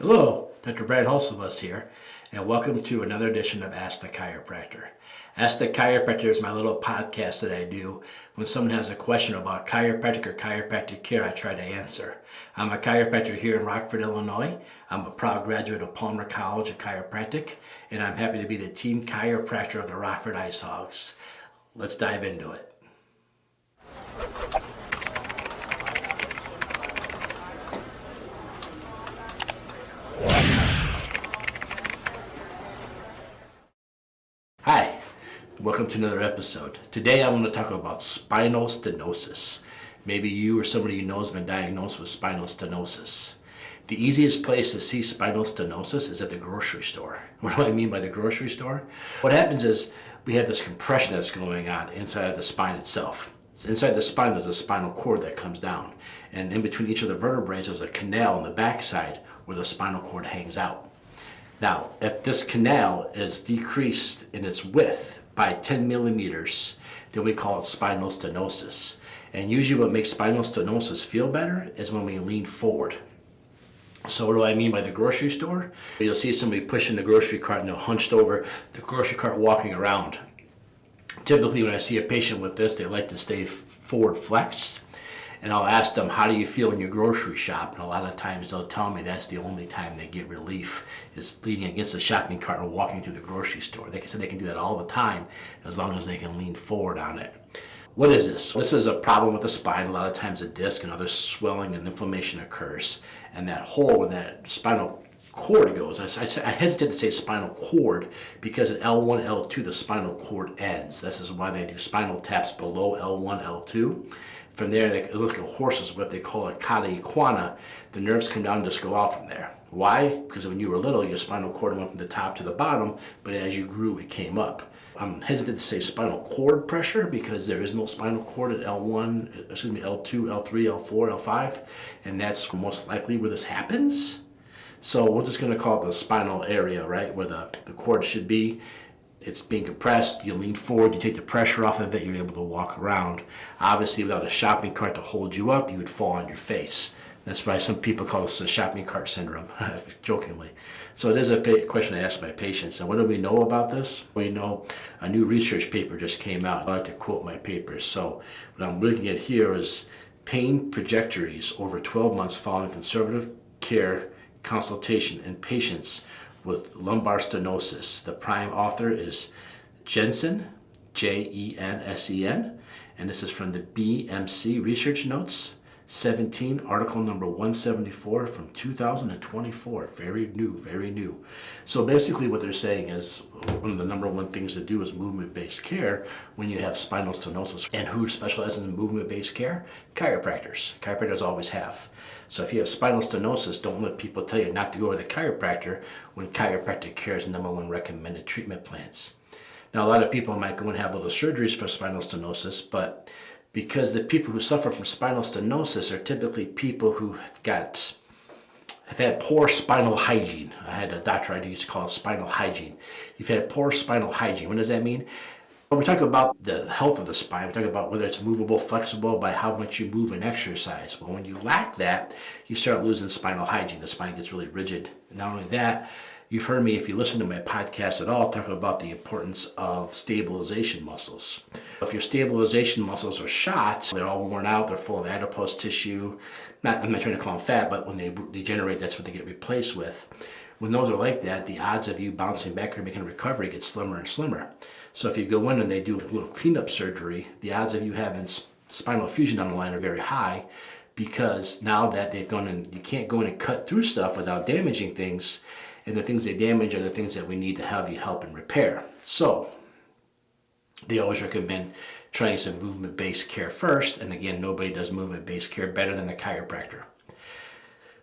Hello, Dr. Brad Hulsebus here, and welcome to another edition of Ask the Chiropractor. Ask the Chiropractor is my little podcast that I do when someone has a question about chiropractic or chiropractic care. I try to answer. I'm a chiropractor here in Rockford, Illinois. I'm a proud graduate of Palmer College of Chiropractic, and I'm happy to be the team chiropractor of the Rockford Ice Hogs. Let's dive into it. Hi, welcome to another episode. Today I want to talk about spinal stenosis. Maybe you or somebody you know has been diagnosed with spinal stenosis. The easiest place to see spinal stenosis is at the grocery store. What do I mean by the grocery store? What happens is we have this compression that's going on inside of the spine itself. So inside the spine there's a spinal cord that comes down, and in between each of the vertebrae there's a canal on the backside where the spinal cord hangs out. Now, if this canal is decreased in its width by 10 millimeters, then we call it spinal stenosis. And usually what makes spinal stenosis feel better is when we lean forward. So what do I mean by the grocery store? You'll see somebody pushing the grocery cart and they're hunched over the grocery cart walking around. Typically when I see a patient with this, they like to stay forward flexed. And I'll ask them, how do you feel when you grocery shop? And a lot of times they'll tell me that's the only time they get relief, is leaning against the shopping cart and walking through the grocery store. They can do that all the time as long as they can lean forward on it. What is this? This is a problem with the spine. A lot of times a disc and other swelling and inflammation occurs. And that hole where that spinal cord goes, I hesitate to say spinal cord because at L1, L2 the spinal cord ends. This is why they do spinal taps below L1, L2. From there, they look like a horse's whip. They call it cauda equina. The nerves come down and just go out from there. Why? Because when you were little, your spinal cord went from the top to the bottom, but as you grew, it came up. I'm hesitant to say spinal cord pressure because there is no spinal cord at L2, L3, L4, L5, and that's most likely where this happens. So we're just going to call it the spinal area, right, where the cord should be. It's being compressed, you lean forward, you take the pressure off of it, you're able to walk around. Obviously, without a shopping cart to hold you up, you would fall on your face. That's why some people call this the shopping cart syndrome, jokingly. So it is a question I ask my patients. And what do we know about this? We know a new research paper just came out. I like to quote my papers. So what I'm looking at here is pain trajectories over 12 months following conservative care consultation in patients with lumbar stenosis. The prime author is Jensen, Jensen, and this is from the BMC Research Notes 17, article number 174 from 2024. Very new. So basically what they're saying is one of the number one things to do is movement-based care when you have spinal stenosis. And who specializes in movement-based care? Chiropractors. Chiropractors always have. So if you have spinal stenosis, don't let people tell you not to go to the chiropractor when chiropractic care is the number one recommended treatment plans. Now, a lot of people might go and have little surgeries for spinal stenosis, but because the people who suffer from spinal stenosis are typically people who have had poor spinal hygiene. I had a doctor I used to call it spinal hygiene. You've had poor spinal hygiene. What does that mean? When we talk about the health of the spine, we talk about whether it's movable, flexible, by how much you move and exercise. But when you lack that, you start losing spinal hygiene. The spine gets really rigid. Not only that, you've heard me, if you listen to my podcast at all, talk about the importance of stabilization muscles. If your stabilization muscles are shot, they're all worn out, they're full of adipose tissue. I'm not trying to call them fat, but when they degenerate, that's what they get replaced with. When those are like that, the odds of you bouncing back or making a recovery get slimmer and slimmer. So if you go in and they do a little cleanup surgery, the odds of you having spinal fusion down the line are very high, because now that they've gone in, you can't go in and cut through stuff without damaging things, and the things they damage are the things that we need to have you help and repair. So they always recommend trying some movement-based care first, and again, nobody does movement-based care better than the chiropractor.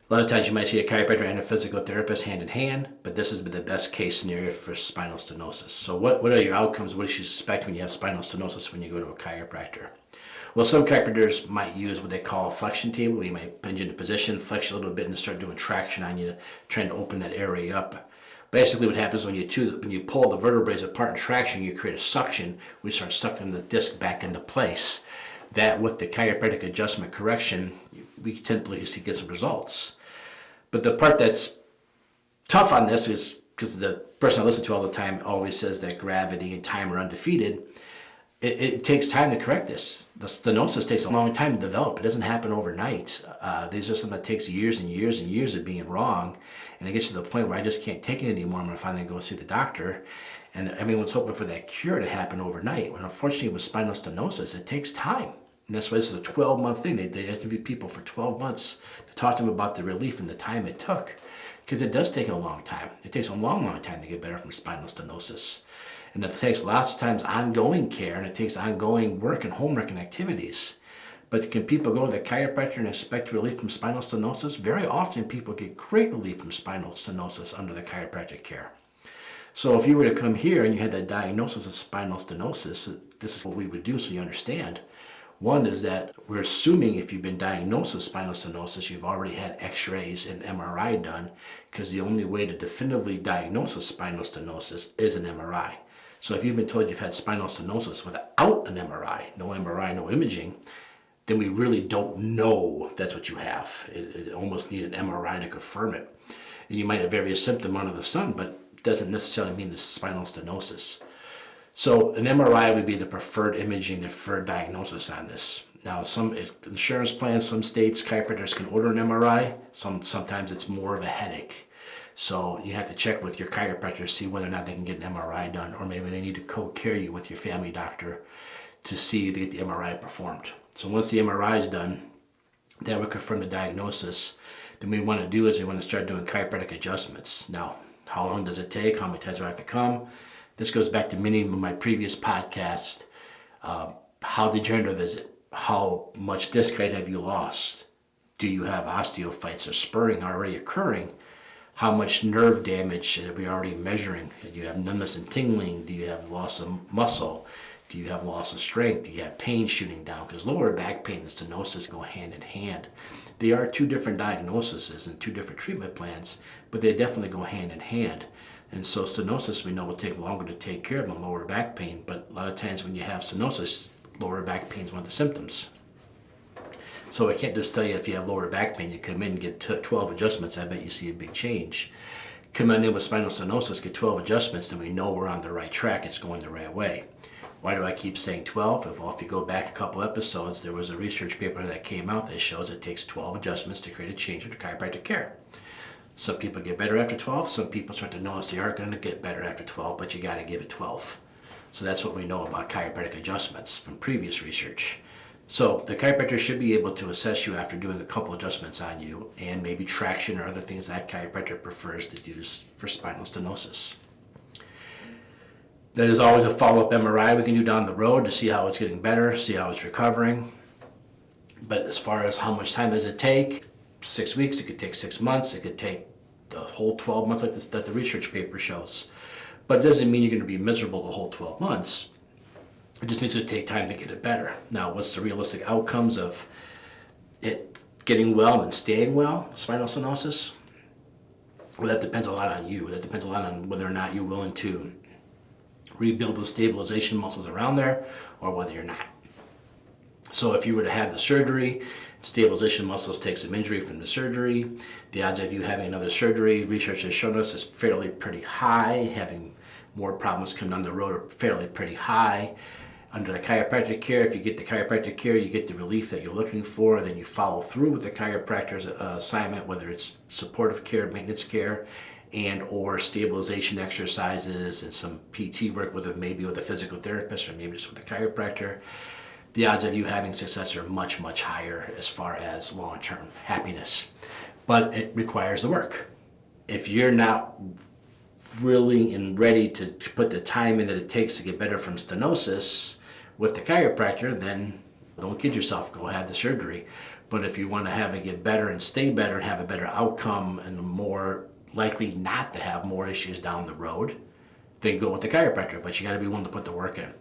A lot of times you might see a chiropractor and a physical therapist hand in hand, but this has been the best case scenario for spinal stenosis. So what are your outcomes? What do you suspect when you have spinal stenosis when you go to a chiropractor? Well, some chiropractors might use what they call a flexion table. You might bend you into position, flex you a little bit, and start doing traction on you, trying to open that area up. Basically what happens when you pull the vertebrae apart in traction, you create a suction, we start sucking the disc back into place. That with the chiropractic adjustment correction, we typically get some results. But the part that's tough on this is because the person I listen to all the time always says that gravity and time are undefeated. It takes time to correct this. The stenosis takes a long time to develop. It doesn't happen overnight. These are something that takes years and years and years of being wrong. And it gets to the point where I just can't take it anymore. I'm going to finally go see the doctor. And everyone's hoping for that cure to happen overnight. When unfortunately with spinal stenosis, it takes time. And that's why this is a 12-month thing. They interview people for 12 months to talk to them about the relief and the time it took. Because it does take a long time. It takes a long, long time to get better from spinal stenosis. And it takes lots of times ongoing care, and it takes ongoing work and homework and activities. But can people go to the chiropractor and expect relief from spinal stenosis? Very often people get great relief from spinal stenosis under the chiropractic care. So if you were to come here and you had that diagnosis of spinal stenosis, this is what we would do so you understand. One is that we're assuming if you've been diagnosed with spinal stenosis, you've already had x-rays and MRI done, because the only way to definitively diagnose a spinal stenosis is an MRI. So if you've been told you've had spinal stenosis without an MRI, no imaging, then we really don't know if that's what you have. It almost need an MRI to confirm it. And you might have various symptoms under the sun, but it doesn't necessarily mean it's spinal stenosis. So an MRI would be the preferred imaging, the preferred diagnosis on this. Now, some insurance plans, some states, chiropractors can order an MRI. Sometimes it's more of a headache. So you have to check with your chiropractor to see whether or not they can get an MRI done, or maybe they need to co-care you with your family doctor to get the MRI performed. So once the MRI is done, that would confirm the diagnosis. Then we want to start doing chiropractic adjustments. Now, how long does it take? How many times do I have to come? This goes back to many of my previous podcasts. How degenerative is it? How much disc height have you lost? Do you have osteophytes or spurring already occurring? How much nerve damage are we already measuring? Do you have numbness and tingling? Do you have loss of muscle? Do you have loss of strength? Do you have pain shooting down? Because lower back pain and stenosis go hand in hand. They are two different diagnoses and two different treatment plans, but they definitely go hand in hand. And so stenosis, we know, will take longer to take care of than lower back pain, but a lot of times when you have stenosis, lower back pain is one of the symptoms. So I can't just tell you if you have lower back pain, you come in and get 12 adjustments, I bet you see a big change. Come in with spinal stenosis, get 12 adjustments, then we know we're on the right track, it's going the right way. Why do I keep saying 12? Well, if you go back a couple episodes, there was a research paper that came out that shows it takes 12 adjustments to create a change in chiropractic care. Some people get better after 12, some people start to notice they are going to get better after 12, but you got to give it 12. So that's what we know about chiropractic adjustments from previous research. So the chiropractor should be able to assess you after doing a couple adjustments on you, and maybe traction or other things that chiropractor prefers to use for spinal stenosis. There's always a follow-up MRI we can do down the road to see how it's getting better, see how it's recovering. But as far as how much time does it take, 6 weeks, it could take 6 months, it could take the whole 12 months like this, that the research paper shows. But it doesn't mean you're going to be miserable the whole 12 months. It just needs to take time to get it better. Now, what's the realistic outcomes of it getting well and staying well, spinal stenosis? Well, that depends a lot on you. That depends a lot on whether or not you're willing to rebuild the stabilization muscles around there, or whether you're not. So if you were to have the surgery, stabilization muscles take some injury from the surgery. The odds of you having another surgery, research has shown us, is fairly pretty high. Having more problems come down the road are fairly pretty high. Under the chiropractic care, if you get the chiropractic care, you get the relief that you're looking for, then you follow through with the chiropractor's assignment, whether it's supportive care, maintenance care, and or stabilization exercises and some PT work, maybe with a physical therapist or maybe just with a chiropractor. The odds of you having success are much, much higher as far as long-term happiness. But it requires the work. If you're not willing and ready to put the time in that it takes to get better from stenosis with the chiropractor, then don't kid yourself, go have the surgery. But if you want to have it get better and stay better and have a better outcome and more likely not to have more issues down the road, then go with the chiropractor. But you got to be willing to put the work in.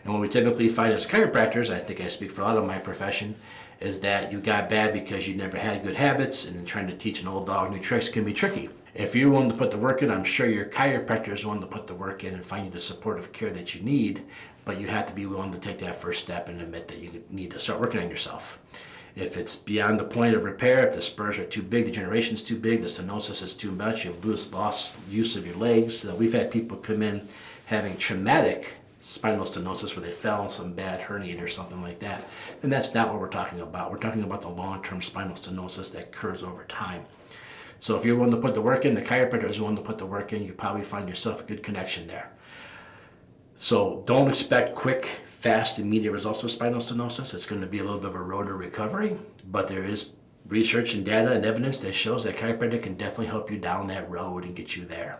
And what we typically find as chiropractors, I think I speak for a lot of my profession, is that you got bad because you never had good habits, and then trying to teach an old dog new tricks can be tricky. If you're willing to put the work in, I'm sure your chiropractor is willing to put the work in and find you the supportive care that you need, but you have to be willing to take that first step and admit that you need to start working on yourself. If it's beyond the point of repair, if the spurs are too big, the degeneration's too big, the stenosis is too much, you've lost use of your legs. So we've had people come in having traumatic spinal stenosis where they fell on some bad hernia or something like that. And that's not what we're talking about. We're talking about the long-term spinal stenosis that occurs over time. So if you're willing to put the work in, the chiropractor is willing to put the work in, you probably find yourself a good connection there. So don't expect quick, fast, immediate results with spinal stenosis. It's going to be a little bit of a road to recovery, but there is research and data and evidence that shows that chiropractic can definitely help you down that road and get you there.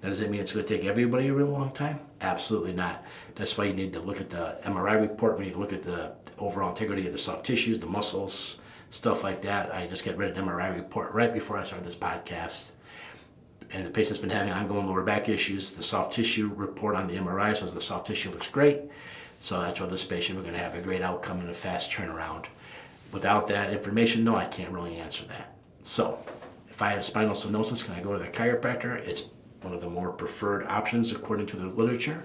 Now, does that mean it's going to take everybody a real long time? Absolutely not. That's why you need to look at the MRI report, when you look at the overall integrity of the soft tissues, the muscles, stuff like that. I just got rid of an MRI report right before I started this podcast. And the patient's been having ongoing lower back issues. The soft tissue report on the MRI says the soft tissue looks great. So that's why this patient, we're going to have a great outcome and a fast turnaround. Without that information, no, I can't really answer that. So if I have spinal stenosis, can I go to the chiropractor? It's one of the more preferred options according to the literature.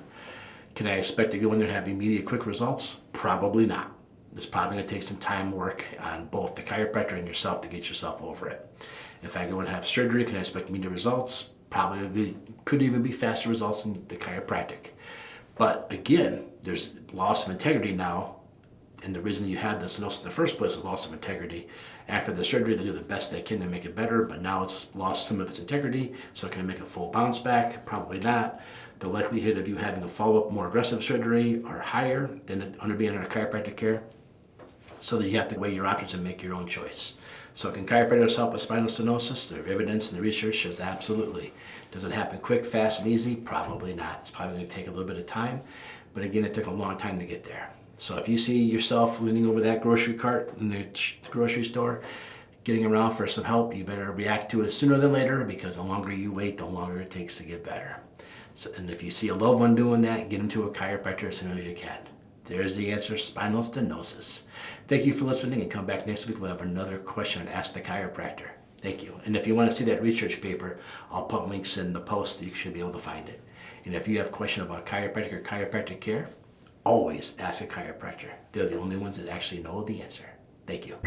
Can I expect to go in there and have immediate quick results? Probably not. It's probably going to take some time work on both the chiropractor and yourself to get yourself over it. If I go and have surgery, can I expect immediate results? Probably could even be faster results than the chiropractic. But again, there's loss of integrity now, and the reason you had the stenosis in the first place is loss of integrity. After the surgery, they do the best they can to make it better, but now it's lost some of its integrity, so can it make a full bounce back? Probably not. The likelihood of you having a follow-up, more aggressive surgery are higher than under being under chiropractic care, so that you have to weigh your options and make your own choice. So can chiropractors help with spinal stenosis? The evidence and the research shows absolutely. Does it happen quick, fast, and easy? Probably not. It's probably going to take a little bit of time, but again, it took a long time to get there. So if you see yourself leaning over that grocery cart in the grocery store, getting around for some help, you better react to it sooner than later, because the longer you wait, the longer it takes to get better. So, and if you see a loved one doing that, get them to a chiropractor as soon as you can. There's the answer: spinal stenosis. Thank you for listening, and come back next week. We'll have another question on Ask the Chiropractor. Thank you. And if you want to see that research paper, I'll put links in the post. You should be able to find it. And if you have a question about chiropractic or chiropractic care, always ask a chiropractor. They're the only ones that actually know the answer. Thank you.